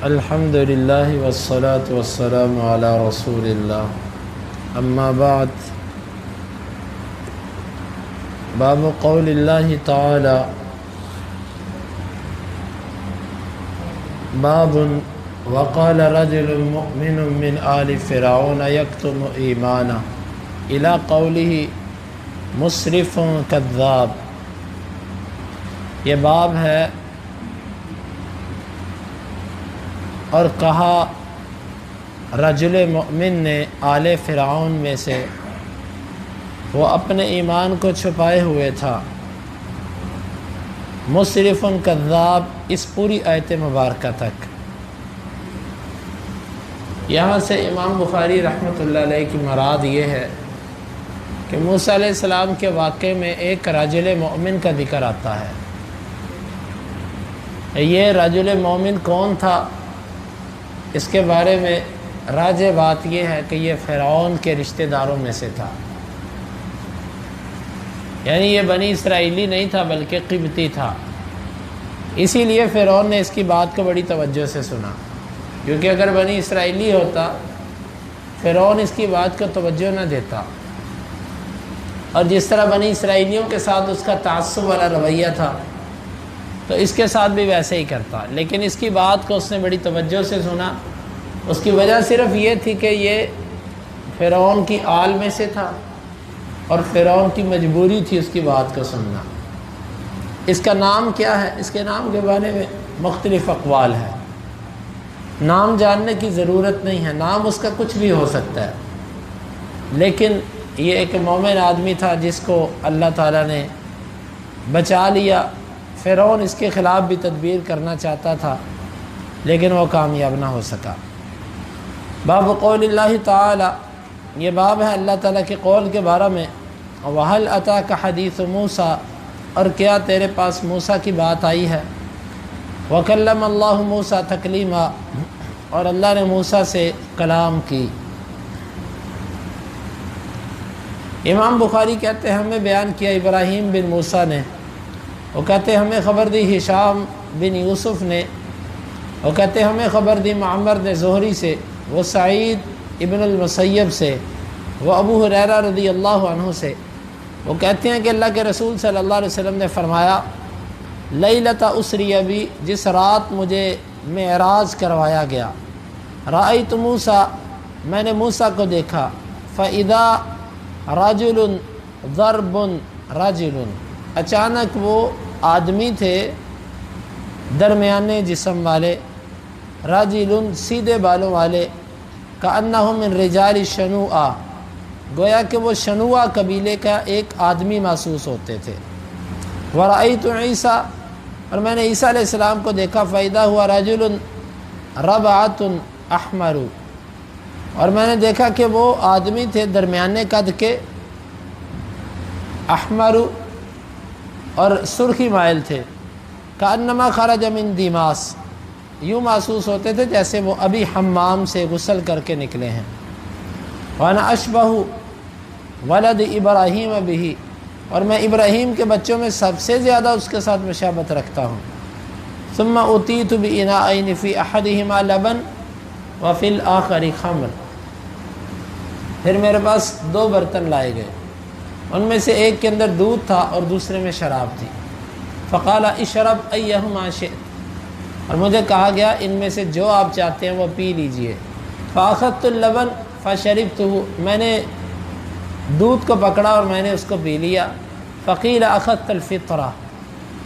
الحمد للہ والصلاة والسلام علی رسول اللہ اما بعد باب قول اللہ تعالی باب وقال رجل مؤمن من آل فرعون يكتم ایمانہ الی قوله مسرف کذاب۔ یہ باب ہے اور کہا رجل مؤمن نے آل فرعون میں سے وہ اپنے ایمان کو چھپائے ہوئے تھا، مسرف کذاب، اس پوری آیت مبارکہ تک۔ یہاں سے امام بخاری رحمۃ اللہ علیہ کی مراد یہ ہے کہ موسیٰ علیہ السلام کے واقعے میں ایک رجل مؤمن کا ذکر آتا ہے۔ یہ رجل مؤمن کون تھا؟ اس کے بارے میں راجح بات یہ ہے کہ یہ فرعون کے رشتہ داروں میں سے تھا، یعنی یہ بنی اسرائیلی نہیں تھا بلکہ قبطی تھا۔ اسی لیے فرعون نے اس کی بات کو بڑی توجہ سے سنا، کیونکہ اگر بنی اسرائیلی ہوتا فرعون اس کی بات کو توجہ نہ دیتا، اور جس طرح بنی اسرائیلیوں کے ساتھ اس کا تعصب والا رویہ تھا تو اس کے ساتھ بھی ویسے ہی کرتا، لیکن اس کی بات کو اس نے بڑی توجہ سے سنا۔ اس کی وجہ صرف یہ تھی کہ یہ فرعون کی آل میں سے تھا اور فرعون کی مجبوری تھی اس کی بات کو سننا۔ اس کا نام کیا ہے؟ اس کے نام کے بارے میں مختلف اقوال ہے، نام جاننے کی ضرورت نہیں ہے، نام اس کا کچھ بھی ہو سکتا ہے، لیکن یہ ایک مومن آدمی تھا جس کو اللہ تعالیٰ نے بچا لیا۔ فرعون اس کے خلاف بھی تدبیر کرنا چاہتا تھا لیکن وہ کامیاب نہ ہو سکا۔ باب قول اللہ تعالی، یہ باب ہے اللہ تعالیٰ کے قول کے بارے میں۔ وَهَلْ أَتَاكَ حَدِيثُ مُوسَىٰ، اور کیا تیرے پاس موسیٰ کی بات آئی ہے؟ وَكَلَّمَ اللَّهُ مُوسَىٰ تَكْلِيمًا، اور اللہ نے موسیٰ سے کلام کی۔ امام بخاری کہتے ہیں ہمیں بیان کیا ابراہیم بن موسیٰ نے، وہ کہتے ہیں ہمیں خبر دی ہشام بن یوسف نے، وہ کہتے ہیں ہمیں خبر دی معمر نے زہری سے، وہ سعید ابن المسیب سے، وہ ابو ہریرہ رضی اللہ عنہ سے۔ وہ کہتے ہیں کہ اللہ کے رسول صلی اللہ علیہ وسلم نے فرمایا، لیلۃ اسری بی، جس رات مجھے معراج کروایا گیا، رأیت موسیٰ، میں نے موسیٰ کو دیکھا، فَإِذَا رَجُلٌ ضَرْبٌ رَجُلٌ، اچانک وہ آدمی تھے درمیانے جسم والے، رَجُلٌ سیدھے بالوں والے، کأنہ من رجال شنوءا، گویا کہ وہ شنوءا قبیلے کا ایک آدمی محسوس ہوتے تھے۔ وَرَأَيْتُ عیسیٰ، اور میں نے عیسیٰ علیہ السلام کو دیکھا، فَإِذَا هُوَ رَجُلٌ رَبْعَةٌ أَحْمَرُ، اور میں نے دیکھا کہ وہ آدمی تھے درمیانے قد کے، احمر، اور سرخی مائل تھے، کأنما خرج من دیماس، یوں محسوس ہوتے تھے جیسے وہ ابھی حمام سے غسل کر کے نکلے ہیں۔ وَأَنَا أَشْبَهُ وَلَدِ إِبْرَاهِيمَ بِهِ، اور میں ابراہیم کے بچوں میں سب سے زیادہ اس کے ساتھ مشابہت رکھتا ہوں۔ ثُمَّ أُوتِيتُ بِإِنَاءَيْنِ فِي أَحَدِهِمَا لَبَنٌ وَفِي الْآخَرِ خَمْرٌ، پھر میرے پاس دو برتن لائے گئے، ان میں سے ایک کے اندر دودھ تھا اور دوسرے میں شراب تھی۔ فقال اشرب ایہما شئت، اور مجھے کہا گیا ان میں سے جو آپ چاہتے ہیں وہ پی لیجئے۔ فاخذت اللبن فشربته، میں نے دودھ کو پکڑا اور میں نے اس کو پی لیا۔ فقیل اخذت الفطرہ،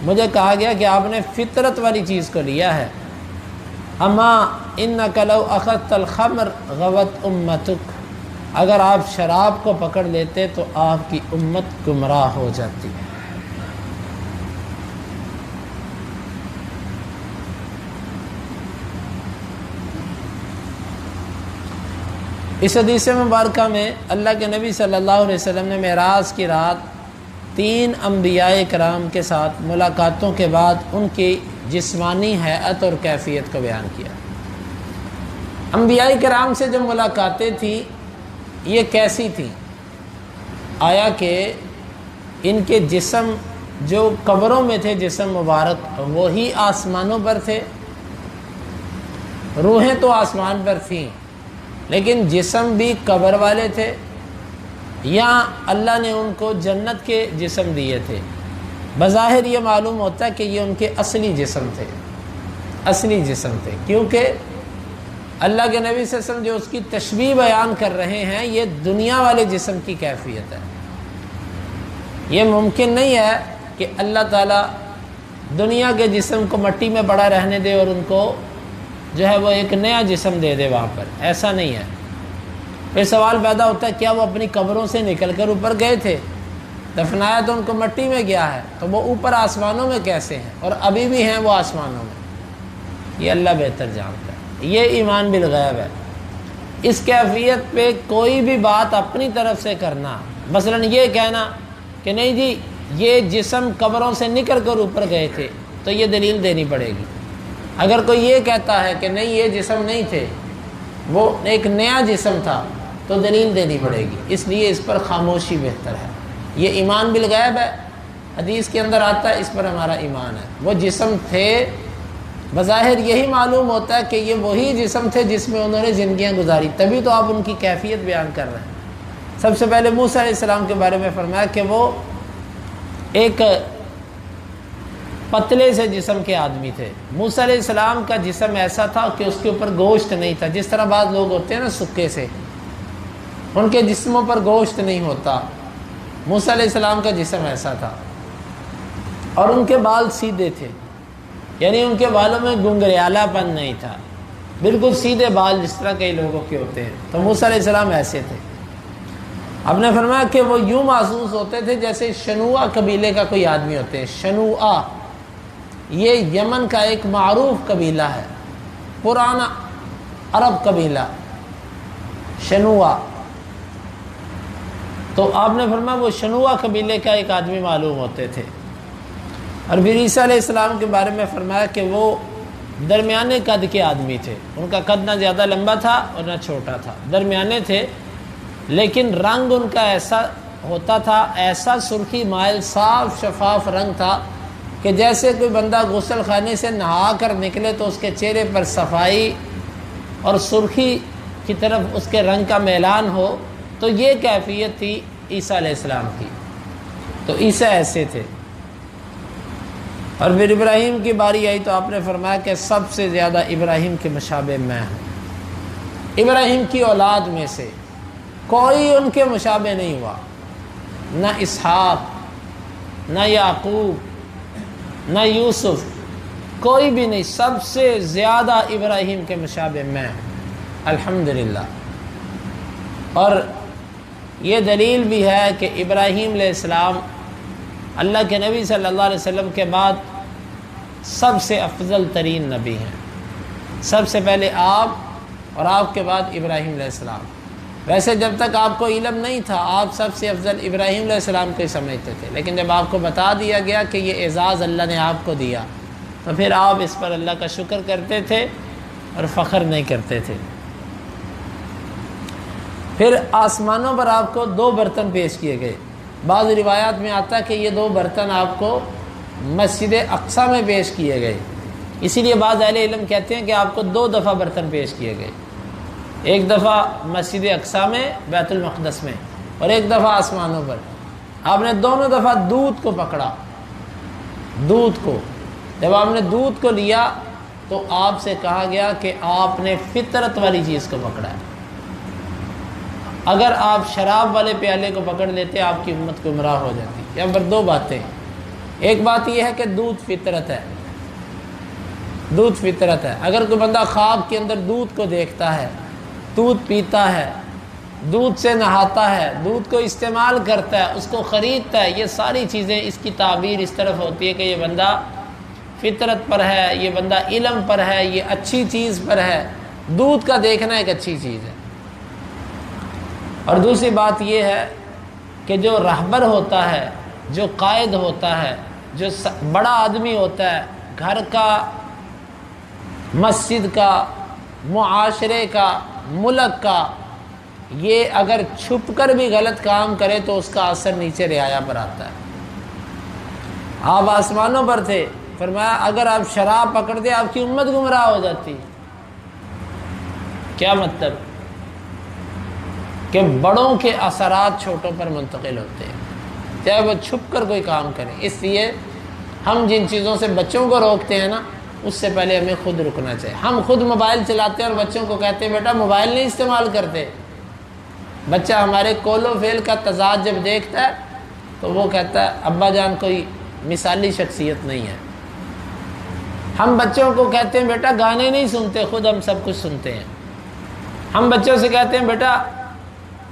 مجھے کہا گیا کہ آپ نے فطرت والی چیز کو لیا ہے۔ اما انک لو اخذت الخمر غوت امتک، اگر آپ شراب کو پکڑ لیتے تو آپ کی امت گمراہ ہو جاتی ہے۔ اس حدیث مبارکہ میں اللہ کے نبی صلی اللہ علیہ وسلم نے معراج کی رات 3 انبیاء کرام کے ساتھ ملاقاتوں کے بعد ان کی جسمانی ہیئت اور کیفیت کو بیان کیا۔ انبیاء کرام سے جو ملاقاتیں تھیں یہ کیسی تھی؟ آیا کہ ان کے جسم جو قبروں میں تھے جسم مبارک وہی آسمانوں پر تھے، روحیں تو آسمان پر تھیں، لیکن جسم بھی قبر والے تھے، یا اللہ نے ان کو جنت کے جسم دیے تھے؟ بظاہر یہ معلوم ہوتا ہے کہ یہ ان کے اصلی جسم تھے، اصلی جسم تھے، کیونکہ اللہ کے نبی صلی اللہ علیہ وسلم جو اس کی تشبیہ بیان کر رہے ہیں یہ دنیا والے جسم کی کیفیت ہے۔ یہ ممکن نہیں ہے کہ اللہ تعالیٰ دنیا کے جسم کو مٹی میں پڑا رہنے دے اور ان کو جو ہے وہ ایک نیا جسم دے دے وہاں پر، ایسا نہیں ہے۔ پھر سوال پیدا ہوتا ہے کیا وہ اپنی قبروں سے نکل کر اوپر گئے تھے؟ دفنایا تو ان کو مٹی میں گیا ہے، تو وہ اوپر آسمانوں میں کیسے ہیں اور ابھی بھی ہیں وہ آسمانوں میں؟ یہ اللہ بہتر جانتا ہے، یہ ایمان بالغیب ہے۔ اس کیفیت پہ کوئی بھی بات اپنی طرف سے کرنا، مثلا یہ کہنا کہ نہیں جی یہ جسم قبروں سے نکل کر اوپر گئے تھے، تو یہ دلیل دینی پڑے گی۔ اگر کوئی یہ کہتا ہے کہ نہیں یہ جسم نہیں تھے، وہ ایک نیا جسم تھا، تو دلیل دینی پڑے گی۔ اس لیے اس پر خاموشی بہتر ہے۔ یہ ایمان بالغیب ہے، حدیث کے اندر آتا ہے، اس پر ہمارا ایمان ہے۔ وہ جسم تھے، بظاہر یہی معلوم ہوتا ہے کہ یہ وہی جسم تھے جس میں انہوں نے زندگیاں گزاری، تبھی تو آپ ان کی کیفیت بیان کر رہے ہیں۔ سب سے پہلے موسیٰ علیہ السلام کے بارے میں فرمایا کہ وہ ایک پتلے سے جسم کے آدمی تھے۔ موسیٰ علیہ السلام کا جسم ایسا تھا کہ اس کے اوپر گوشت نہیں تھا، جس طرح بعض لوگ ہوتے ہیں نا سکے سے، ان کے جسموں پر گوشت نہیں ہوتا۔ موسیٰ علیہ السلام کا جسم ایسا تھا، اور ان کے بال سیدھے تھے، یعنی ان کے بالوں میں گنگریالہ پن نہیں تھا، بالکل سیدھے بال جس طرح کئی لوگوں کے ہوتے ہیں۔ تو موسیٰ علیہ السلام ایسے تھے۔ اب نے فرمایا کہ وہ یوں محسوس ہوتے تھے جیسے شنوعہ قبیلے کا کوئی آدمی ہوتے ہیں۔ شنوعہ یہ یمن کا ایک معروف قبیلہ ہے، پرانا عرب قبیلہ شنوعہ۔ تو آپ نے فرمایا وہ شنوعہ قبیلے کا ایک آدمی معلوم ہوتے تھے۔ اور پھر عیسیٰ علیہ السلام کے بارے میں فرمایا کہ وہ درمیانے قد کے آدمی تھے، ان کا قد نہ زیادہ لمبا تھا اور نہ چھوٹا تھا، درمیانے تھے، لیکن رنگ ان کا ایسا ہوتا تھا، ایسا سرخی مائل صاف شفاف رنگ تھا کہ جیسے کوئی بندہ غسل خانے سے نہا کر نکلے تو اس کے چہرے پر صفائی اور سرخی کی طرف اس کے رنگ کا میلان ہو۔ تو یہ کیفیت تھی عیسیٰ علیہ السلام کی۔ تو عیسیٰ ایسے تھے۔ اور پھر ابراہیم کی باری آئی تو آپ نے فرمایا کہ سب سے زیادہ ابراہیم کے مشابہ میں ہوں۔ ابراہیم کی اولاد میں سے کوئی ان کے مشابہ نہیں ہوا، نہ اسحاق، نہ یعقوب، نہ یوسف، کوئی بھی نہیں، سب سے زیادہ ابراہیم کے مشابہ میں ہوں، الحمدللہ۔ اور یہ دلیل بھی ہے کہ ابراہیم علیہ السلام اللہ کے نبی صلی اللہ علیہ وسلم کے بعد سب سے افضل ترین نبی ہیں۔ سب سے پہلے آپ اور آپ کے بعد ابراہیم علیہ السلام۔ ویسے جب تک آپ کو علم نہیں تھا آپ سب سے افضل ابراہیم علیہ السلام کو ہی سمجھتے تھے، لیکن جب آپ کو بتا دیا گیا کہ یہ اعزاز اللہ نے آپ کو دیا تو پھر آپ اس پر اللہ کا شکر کرتے تھے اور فخر نہیں کرتے تھے۔ پھر آسمانوں پر آپ کو 2 برتن پیش کیے گئے۔ بعض روایات میں آتا ہے کہ یہ 2 برتن آپ کو مسجد اقصیٰ میں پیش کیے گئے، اسی لیے بعض اہل علم کہتے ہیں کہ آپ کو 2 دفعہ برتن پیش کیے گئے، ایک دفعہ مسجد اقصیٰ میں بیت المقدس میں، اور ایک دفعہ آسمانوں پر۔ آپ نے دونوں دفعہ دودھ کو پکڑا، دودھ کو۔ جب آپ نے دودھ کو لیا تو آپ سے کہا گیا کہ آپ نے فطرت والی چیز کو پکڑا ہے۔ اگر آپ شراب والے پیالے کو پکڑ لیتے آپ کی امت گمراہ ہو جاتی۔ یہاں پر 2 باتیں، ایک بات یہ ہے کہ دودھ فطرت ہے، دودھ فطرت ہے۔ اگر کوئی بندہ خواب کے اندر دودھ کو دیکھتا ہے، دودھ پیتا ہے، دودھ سے نہاتا ہے، دودھ کو استعمال کرتا ہے، اس کو خریدتا ہے، یہ ساری چیزیں اس کی تعبیر اس طرف ہوتی ہے کہ یہ بندہ فطرت پر ہے، یہ بندہ علم پر ہے، یہ اچھی چیز پر ہے۔ دودھ کا دیکھنا ایک اچھی چیز ہے۔ اور دوسری بات یہ ہے کہ جو رہبر ہوتا ہے، جو قائد ہوتا ہے، جو بڑا آدمی ہوتا ہے، گھر کا، مسجد کا، معاشرے کا، ملک کا، یہ اگر چھپ کر بھی غلط کام کرے تو اس کا اثر نیچے رعایا پر آتا ہے۔ آپ آسمانوں پر تھے، فرمایا اگر آپ شراب پکڑ دے آپ کی امت گمراہ ہو جاتی، کیا مطلب؟ کہ بڑوں کے اثرات چھوٹوں پر منتقل ہوتے ہیں، چاہے وہ چھپ کر کوئی کام کریں۔ اس لیے ہم جن چیزوں سے بچوں کو روکتے ہیں نا، اس سے پہلے ہمیں خود رکنا چاہیے۔ ہم خود موبائل چلاتے ہیں اور بچوں کو کہتے ہیں بیٹا موبائل نہیں استعمال کرتے۔ بچہ ہمارے قول و فعل کا تضاد جب دیکھتا ہے تو وہ کہتا ہے ابا جان کوئی مثالی شخصیت نہیں ہے۔ ہم بچوں کو کہتے ہیں بیٹا گانے نہیں سنتے، خود ہم سب کچھ سنتے ہیں۔ ہم بچوں سے کہتے ہیں بیٹا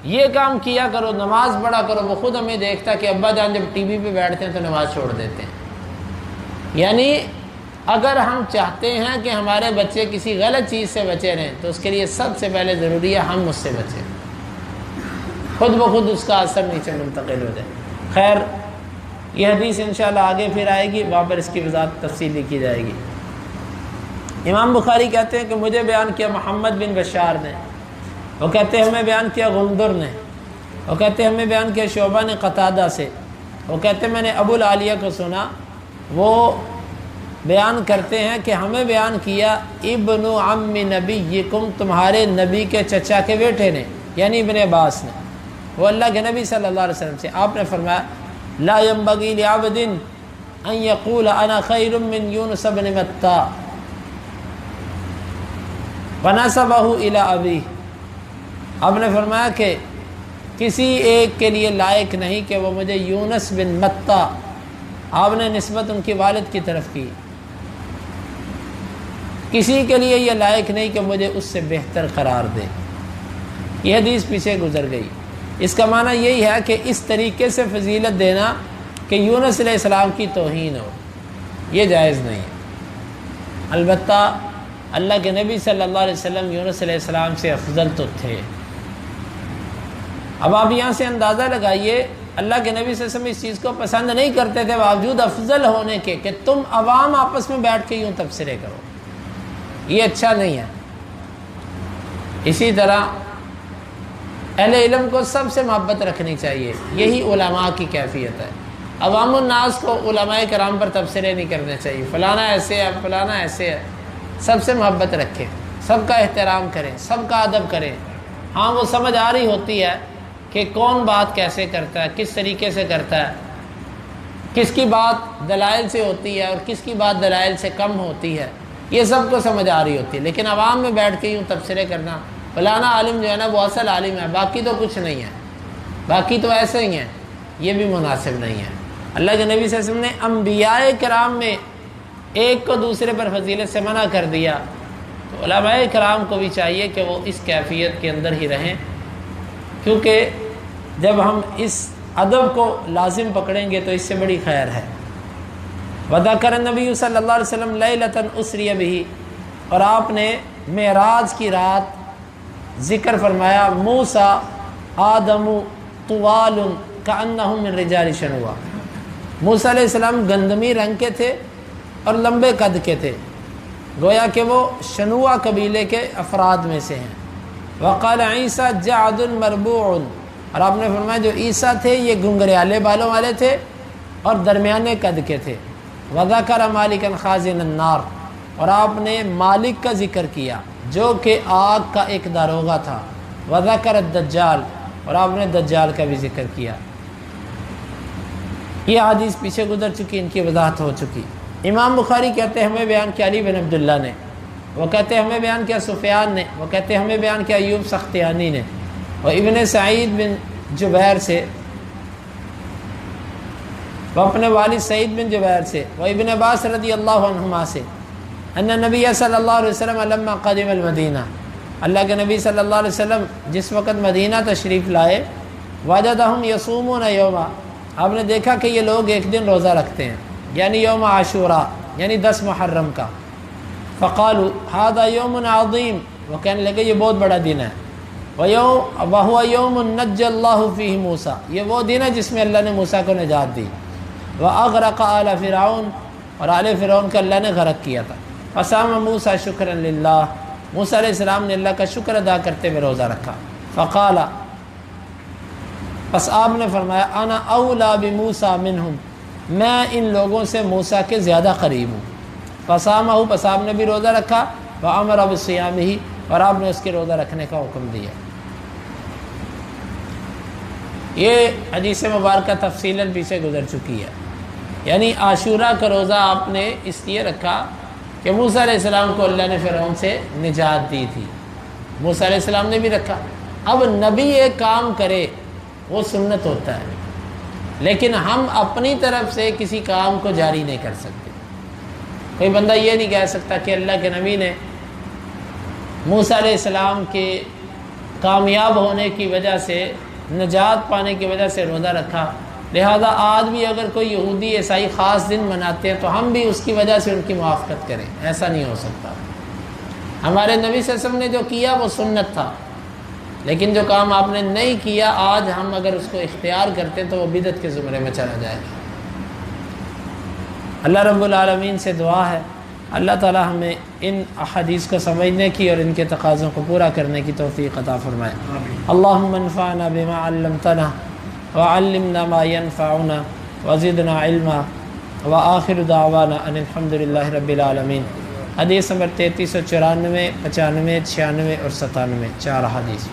یہ کام کیا کرو، نماز پڑھا کرو، وہ خود ہمیں دیکھتا ہے کہ ابا جان جب ٹی وی پہ بیٹھتے ہیں تو نماز چھوڑ دیتے ہیں۔ یعنی اگر ہم چاہتے ہیں کہ ہمارے بچے کسی غلط چیز سے بچے رہیں تو اس کے لیے سب سے پہلے ضروری ہے ہم اس سے بچیں، خود بخود اس کا اثر نیچے منتقل ہو جائے۔ خیر یہ حدیث انشاءاللہ آگے پھر آئے گی، وہاں پر اس کی وضاحت تفصیلی کی جائے گی۔ امام بخاری کہتے ہیں کہ مجھے بیان کیا محمد بن بشار نے، وہ کہتے ہیں ہمیں بیان کیا غندر نے، وہ کہتے ہیں ہمیں بیان کیا شعبہ نے قتادہ سے، وہ کہتے ہیں میں نے ابو العالیہ کو سنا، وہ بیان کرتے ہیں کہ ہمیں بیان کیا ابن عم نبیکم، تمہارے نبی کے چچا کے بیٹے نے، یعنی ابن عباس نے، وہ اللہ کے نبی صلی اللہ علیہ وسلم سے۔ آپ نے فرمایا لا ينبغي لعبد ان يقول انا خیر من یونس بن متى ونسبہ الی ابیہ، آپ نے فرمایا کہ کسی ایک کے لیے لائق نہیں کہ وہ مجھے یونس بن متى، آپ نے نسبت ان کے والد کی طرف کی، کسی کے لیے یہ لائق نہیں کہ مجھے اس سے بہتر قرار دے۔ یہ حدیث پیچھے گزر گئی۔ اس کا معنی یہی ہے کہ اس طریقے سے فضیلت دینا کہ یونس علیہ السلام کی توہین ہو، یہ جائز نہیں ہے۔ البتہ اللہ کے نبی صلی اللہ علیہ وسلم یونس علیہ السلام سے افضل تو تھے۔ اب آپ یہاں سے اندازہ لگائیے، اللہ کے نبی صلی اللہ علیہ وسلم اس چیز کو پسند نہیں کرتے تھے باوجود افضل ہونے کے کہ تم عوام آپس میں بیٹھ کے یوں تبصرے کرو، یہ اچھا نہیں ہے۔ اسی طرح اہل علم کو سب سے محبت رکھنی چاہیے، یہی علماء کی کیفیت ہے۔ عوام الناس کو علماء کرام پر تبصرے نہیں کرنے چاہیے، فلانا ایسے ہے فلانا ایسے ہے۔ سب سے محبت رکھیں، سب کا احترام کریں، سب کا ادب کریں۔ ہاں وہ سمجھ آ رہی ہوتی ہے کہ کون بات کیسے کرتا ہے، کس طریقے سے کرتا ہے، کس کی بات دلائل سے ہوتی ہے اور کس کی بات دلائل سے کم ہوتی ہے، یہ سب کو سمجھ آ رہی ہوتی ہے۔ لیکن عوام میں بیٹھ کے یوں تبصرے کرنا فلانا عالم جو ہے نا وہ اصل عالم ہے، باقی تو کچھ نہیں ہے، باقی تو ایسے ہی ہیں، یہ بھی مناسب نہیں ہے۔ اللہ کے نبی صلی اللہ علیہ وسلم نے انبیاء کرام میں ایک کو دوسرے پر فضیلت سے منع کر دیا، تو علماء کرام کو بھی چاہیے کہ وہ اس کیفیت کے اندر ہی رہیں، کیونکہ جب ہم اس ادب کو لازم پکڑیں گے تو اس سے بڑی خیر ہے۔ وذکر النبی صلی اللہ علیہ وسلم لیلۃ اسری بہ، اور آپ نے معراج کی رات ذکر فرمایا موسیٰ آدم طوال کأنہم من رجال شنوا، موسیٰ علیہ السلام گندمی رنگ کے تھے اور لمبے قد کے تھے، گویا کہ وہ شنوا قبیلے کے افراد میں سے ہیں۔ وقال عیسیٰ جعد مربوع، اور آپ نے فرمایا جو عیسیٰ تھے یہ گنگریالے بالوں والے تھے اور درمیانے قد کے تھے۔ وذکر مالکا خازن النار، اور آپ نے مالک کا ذکر کیا جو کہ آگ کا ایک داروغہ تھا۔ وذکر الدجال، اور آپ نے دجال کا بھی ذکر کیا۔ یہ حدیث پیچھے گزر چکی، ان کی وضاحت ہو چکی۔ امام بخاری کہتے ہیں ہمیں بیان کیا علی بن عبداللہ نے، وہ کہتے ہیں ہمیں بیان کیا سفیان نے، وہ کہتے ہیں ہمیں بیان کیا ایوب سختیانی نے، اور ابن سعید بن جبیر سے، وہ اپنے والد سعید بن جبیر سے، وہ ابن عباس رضی اللہ عنہما سے، ان نبی صلی اللہ علیہ وسلم لما قدم المدینہ، اللہ کے نبی صلی اللہ علیہ وسلم جس وقت مدینہ تشریف لائے، وجدہم یصومون یوما، آپ نے دیکھا کہ یہ لوگ ایک دن روزہ رکھتے ہیں، یعنی یوم عاشوراء، یعنی 10 محرم کا۔ فقالوا ھذا یوم عظیم، وہ کہنے لگے یہ بہت بڑا دن ہے۔ وَهُوَ يَوْمٌ نَجَّى اللَّهُ فِيهِ موسیٰ، یہ وہ دن ہے جس میں اللہ نے موسیٰ کو نجات دی۔ وَأَغْرَقَ آلَ فِرْعَوْنَ، اور آل فرعون کا اللہ نے غرق کیا تھا۔ فَصَامَ مُوسَىٰ شُكْرًا لِلَّهِ، موسیٰ علیہ السلام نے اللہ کا شکر ادا کرتے ہوئے روزہ رکھا۔ فقال، پس آپ نے فرمایا انا اولا بموسیٰ منہم، میں ان لوگوں سے موسیٰ کے زیادہ قریب ہوں۔ فصامہ، پس آپ نے بھی روزہ رکھا۔ وامر بصیامہ، اور آپ نے اس کے روزہ رکھنے کا حکم دیا۔ یہ حدیث مبارکہ تفصیلاً پیچھے گزر چکی ہے۔ یعنی عاشورہ کا روزہ آپ نے اس لیے رکھا کہ موسیٰ علیہ السلام کو اللہ نے فرعون سے نجات دی تھی، موسیٰ علیہ السلام نے بھی رکھا۔ اب نبی ایک کام کرے وہ سنت ہوتا ہے، لیکن ہم اپنی طرف سے کسی کام کو جاری نہیں کر سکتے۔ کوئی بندہ یہ نہیں کہہ سکتا کہ اللہ کے نبی نے موسیٰ علیہ السلام کے کامیاب ہونے کی وجہ سے، نجات پانے کی وجہ سے روزہ رکھا، لہذا آج بھی اگر کوئی یہودی عیسائی خاص دن مناتے ہیں تو ہم بھی اس کی وجہ سے ان کی موافقت کریں، ایسا نہیں ہو سکتا۔ ہمارے نبی صلی اللہ علیہ وسلم نے جو کیا وہ سنت تھا، لیکن جو کام آپ نے نہیں کیا آج ہم اگر اس کو اختیار کرتے تو وہ بدعت کے زمرے میں چلا جائے گا۔ اللہ رب العالمین سے دعا ہے اللہ تعالی ہمیں ان احادیث کو سمجھنے کی اور ان کے تقاضوں کو پورا کرنے کی توفیق عطا فرمائے۔ اللہم انفعنا بما علمتنا وعلمنا ما ينفعنا وزدنا علما وآخر دعوانا ان الحمد للہ رب العالمین۔ حدیث نمبر 3394، 95، 96 اور 97، 4 حدیث۔